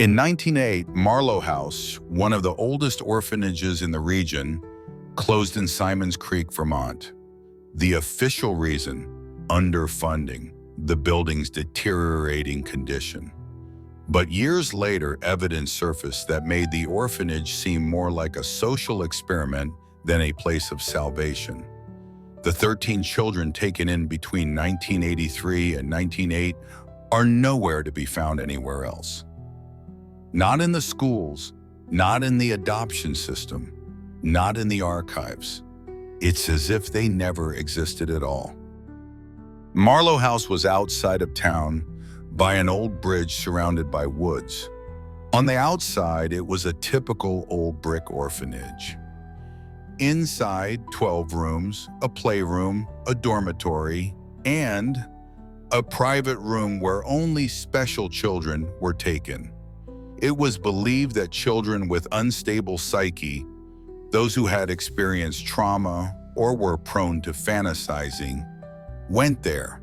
In 1908, Marlowe House, one of the oldest orphanages in the region, closed in Simons Creek, Vermont. The official reason: underfunding, the building's deteriorating condition. But years later, evidence surfaced that made the orphanage seem more like a social experiment than a place of salvation. The 13 children taken in between 1983 and 1908 are nowhere to be found anywhere else. Not in the schools, not in the adoption system, not in the archives. It's as if they never existed at all. Marlowe House was outside of town by an old bridge surrounded by woods. On the outside, it was a typical old brick orphanage. Inside, 12 rooms, a playroom, a dormitory, and a private room where only special children were taken. It was believed that children with unstable psyche, those who had experienced trauma or were prone to fantasizing, went there.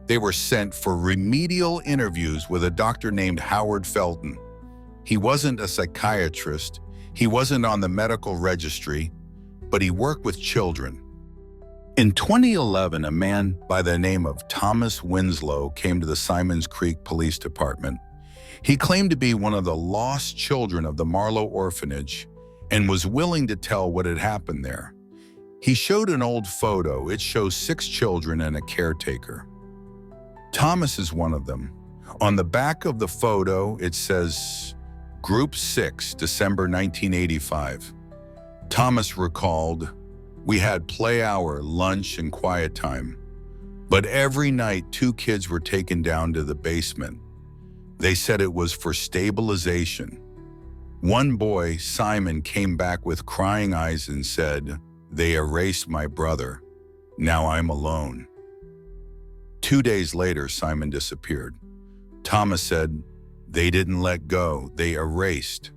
They were sent for remedial interviews with a doctor named Howard Felton. He wasn't a psychiatrist, he wasn't on the medical registry, but he worked with children. In 2011, a man by the name of Thomas Winslow came to the Simons Creek Police Department. He claimed to be one of the lost children of the Marlowe Orphanage and was willing to tell what had happened there. He showed an old photo. It shows 6 children and a caretaker. Thomas is one of them. On the back of the photo, it says, Group 6, December 1985. Thomas recalled, "We had play hour, lunch, and quiet time. But every night, 2 kids were taken down to the basement. They said it was for stabilization. One boy, Simon, came back with crying eyes and said, 'They erased my brother. Now I'm alone.' 2 days later, Simon disappeared. Thomas said, 'They didn't let go, they erased.'"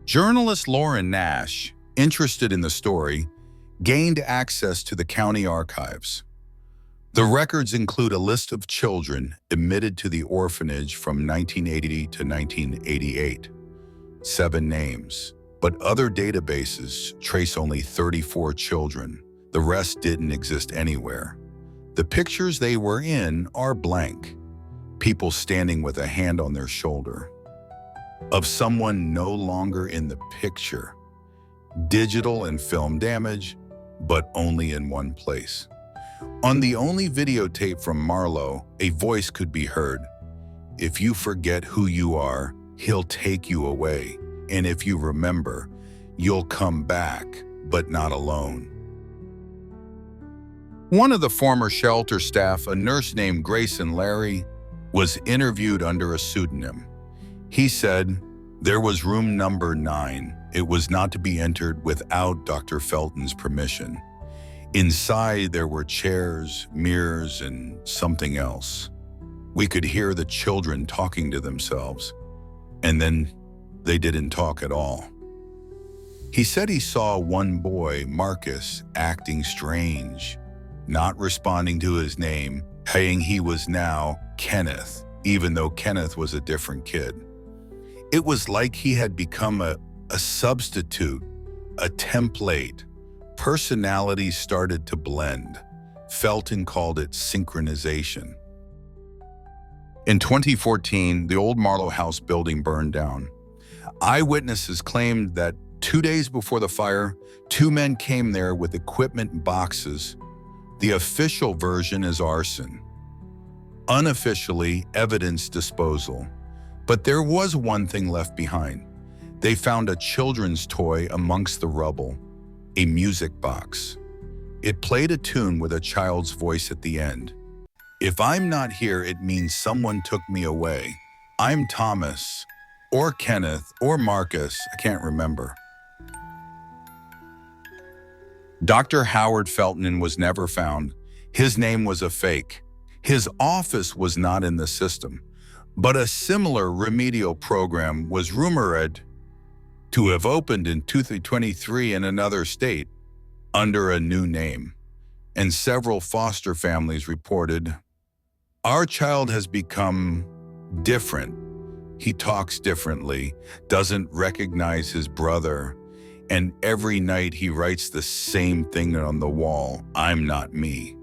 Journalist Lauren Nash, interested in the story, gained access to the county archives. The records include a list of children admitted to the orphanage from 1980 to 1988. 7 names, but other databases trace only 34 children. The rest didn't exist anywhere. The pictures they were in are blank. People standing with a hand on their shoulder. Of someone no longer in the picture. Digital and film damage, but only in one place. On the only videotape from Marlowe, a voice could be heard. "If you forget who you are, he'll take you away. And if you remember, you'll come back, but not alone." One of the former shelter staff, a nurse named Grayson Larry, was interviewed under a pseudonym. He said, "There was room number 9. It was not to be entered without Dr. Felton's permission. Inside there were chairs, mirrors, and something else. We could hear the children talking to themselves, and then they didn't talk at all." He said he saw one boy, Marcus, acting strange, not responding to his name, saying he was now Kenneth, even though Kenneth was a different kid. It was like he had become a substitute, a template. Personalities started to blend. Felton called it synchronization. In 2014, the old Marlowe House building burned down. Eyewitnesses claimed that 2 days before the fire, 2 men came there with equipment and boxes. The official version is arson. Unofficially, evidence disposal. But there was one thing left behind. They found a children's toy amongst the rubble, a music box. It played a tune with a child's voice at the end. "If I'm not here, it means someone took me away. I'm Thomas, or Kenneth, or Marcus, I can't remember." Dr. Howard Felton was never found. His name was a fake. His office was not in the system. But a similar remedial program was rumored to have opened in 2023 in another state under a new name. And several foster families reported, "Our child has become different. He talks differently, doesn't recognize his brother, and every night he writes the same thing on the wall: "I'm not me."